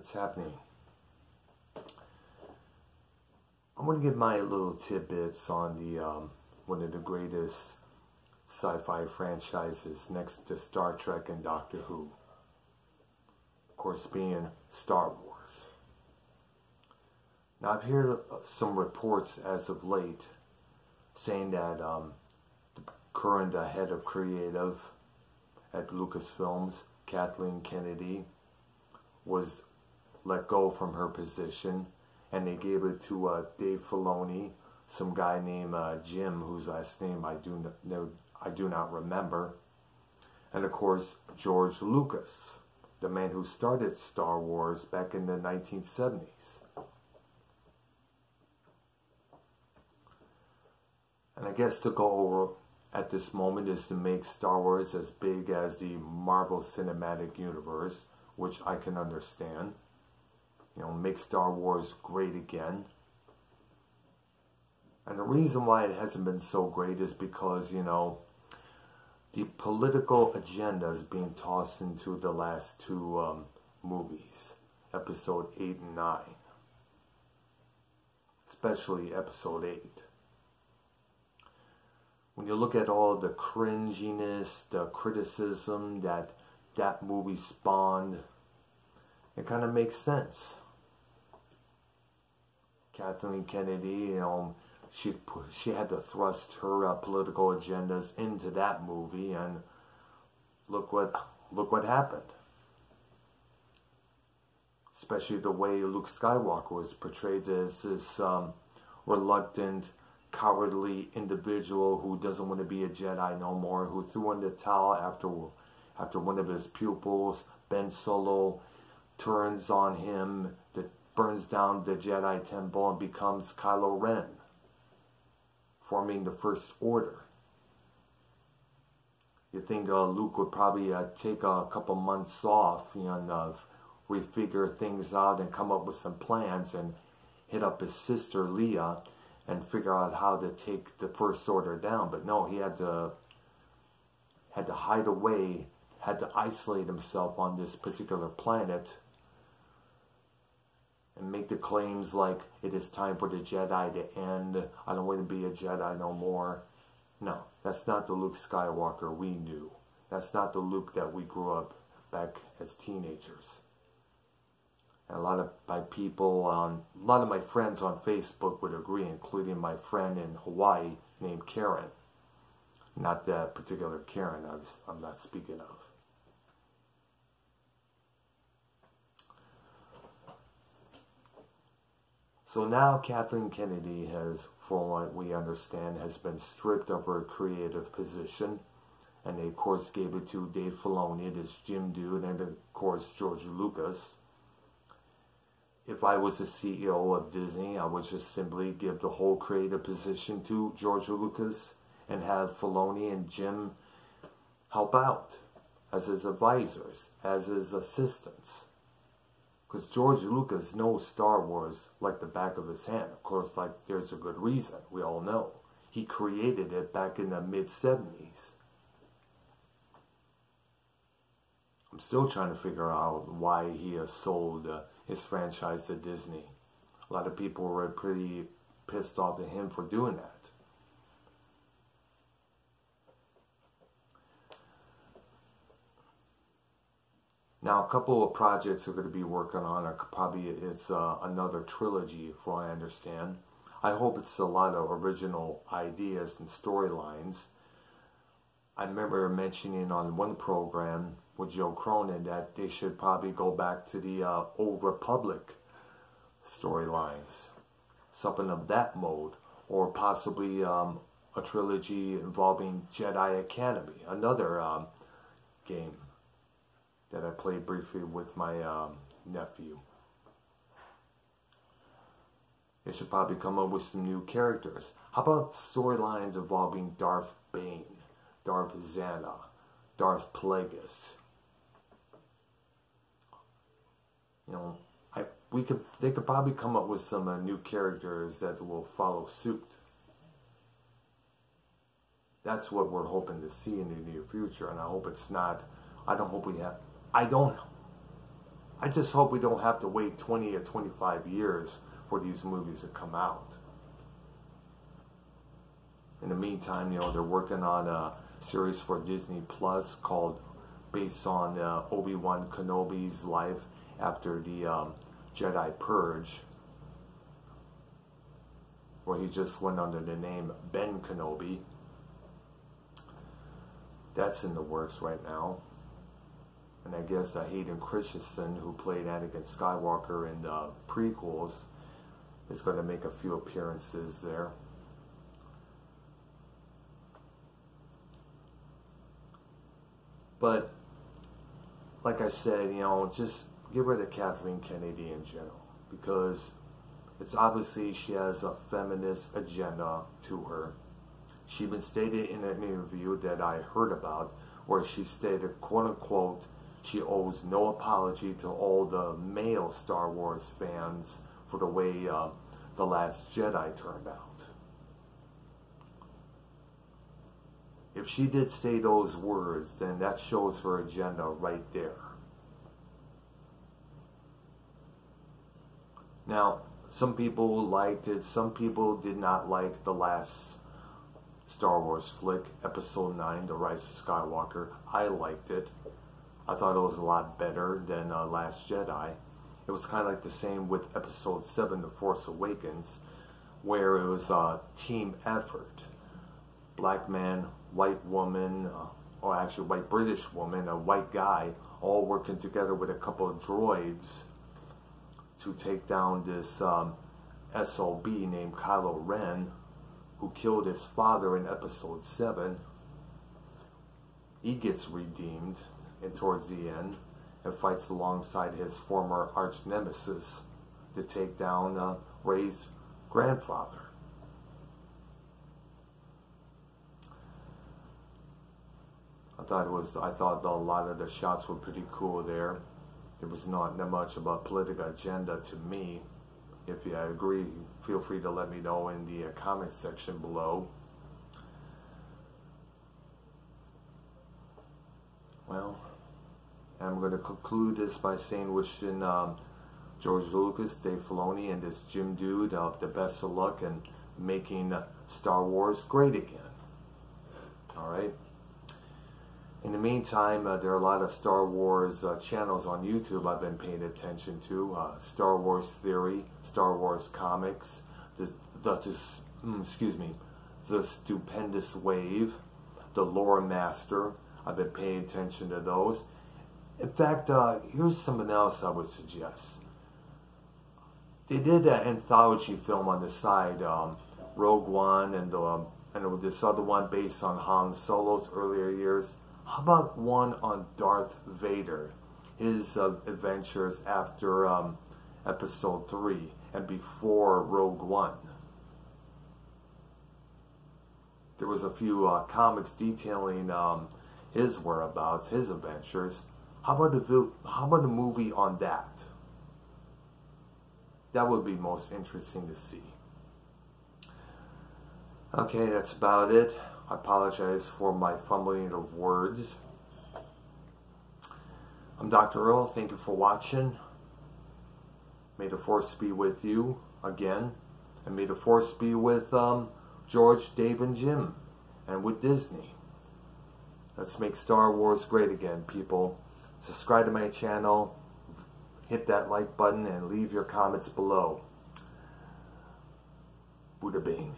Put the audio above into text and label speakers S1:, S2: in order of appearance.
S1: What's happening? I'm going to give my little tidbits on the one of the greatest sci-fi franchises next to Star Trek and Doctor Who. Of course, being Star Wars. Now, I've heard some reports as of late saying that the current head of creative at Lucasfilms, Kathleen Kennedy, was let go from her position, and they gave it to Dave Filoni, some guy named Jim, whose last name I do not remember, and of course George Lucas, the man who started Star Wars back in the 1970s. And I guess to go over at this moment is to make Star Wars as big as the Marvel Cinematic Universe, which I can understand. You know, make Star Wars great again. And the reason why it hasn't been so great is because, you know, the political agenda is being tossed into the last two movies, episode 8 and 9. Especially episode 8. When you look at all the cringiness, the criticism that movie spawned, it kind of makes sense. Kathleen Kennedy, you know, she had to thrust her political agendas into that movie, and look what happened. Especially the way Luke Skywalker was portrayed as this reluctant, cowardly individual who doesn't want to be a Jedi no more, who threw in the towel after one of his pupils, Ben Solo, turns on him, that burns down the Jedi Temple and becomes Kylo Ren, forming the First Order. You think Luke would probably take a couple months off, you know, refigure things out and come up with some plans and hit up his sister Leia and figure out how to take the First Order down. But no, he had to hide away, had to isolate himself on this particular planet and make the claims like, it is time for the Jedi to end, I don't want to be a Jedi no more. No, that's not the Luke Skywalker we knew. That's not the Luke that we grew up back as teenagers. And a lot of my friends on Facebook would agree, including my friend in Hawaii named Karen. Not that particular Karen I'm not speaking of. So now Kathleen Kennedy has, from what we understand, has been stripped of her creative position. And they, of course, gave it to Dave Filoni, this Jim dude, and of course George Lucas. If I was the CEO of Disney, I would just simply give the whole creative position to George Lucas and have Filoni and Jim help out as his advisors, as his assistants. Because George Lucas knows Star Wars like the back of his hand. Of course, like, there's a good reason. We all know. He created it back in the mid-70s. I'm still trying to figure out why he has sold his franchise to Disney. A lot of people were pretty pissed off at him for doing that. Now, a couple of projects are going to be working on, or probably it's another trilogy, from what I understand. I hope it's a lot of original ideas and storylines. I remember mentioning on one program with Joe Cronin that they should probably go back to the Old Republic storylines, something of that mode, or possibly a trilogy involving Jedi Academy, another game that I played briefly with my nephew. They should probably come up with some new characters. How about storylines involving Darth Bane, Darth Zana, Darth Plagueis? You know, they could probably come up with some new characters that will follow suit. That's what we're hoping to see in the near future, and I hope it's not. I don't I just hope we don't have to wait 20 or 25 years for these movies to come out. In the meantime, you know, they're working on a series for Disney Plus called, based on Obi-Wan Kenobi's life after the Jedi Purge, where he just went under the name Ben Kenobi. That's in the works right now. And I guess Hayden Christensen, who played Anakin Skywalker in the prequels, is going to make a few appearances there. But, like I said, you know, just get rid of Kathleen Kennedy in general. Because it's obviously she has a feminist agenda to her. She even stated in an interview that I heard about, where she stated, quote unquote, she owes no apology to all the male Star Wars fans for the way The Last Jedi turned out. If she did say those words, then that shows her agenda right there. Now, some people liked it, some people did not like the last Star Wars flick, Episode 9, The Rise of Skywalker. I liked it. I thought it was a lot better than Last Jedi. It was kind of like the same with Episode 7, The Force Awakens, where it was a team effort. Black man, white woman, or actually white British woman, a white guy, all working together with a couple of droids to take down this SOB named Kylo Ren, who killed his father in Episode 7. He gets redeemed and towards the end, and fights alongside his former arch nemesis to take down Rey's grandfather. I thought a lot of the shots were pretty cool there. It was not much of a political agenda to me. If you agree, feel free to let me know in the comment section below. Well, I'm going to conclude this by saying, wishing George Lucas, Dave Filoni, and this Jim Dude the best of luck in making Star Wars great again. Alright? In the meantime, there are a lot of Star Wars channels on YouTube I've been paying attention to. Star Wars Theory, Star Wars Comics, the Stupendous Wave, the Lore Master. I've been paying attention to those. In fact, here's something else I would suggest. They did an anthology film on the side, Rogue One, and this other one based on Han Solo's earlier years. How about one on Darth Vader, his adventures after Episode 3 and before Rogue One? There was a few comics detailing his whereabouts, his adventures. How about a movie on that? That would be most interesting to see. Okay, that's about it. I apologize for my fumbling of words. I'm Dr. Earl. Thank you for watching. May the Force be with you again. And may the Force be with George, Dave, and Jim. And with Disney. Let's make Star Wars great again, people. Subscribe to my channel. Hit that like button and leave your comments below. Buddha Bing.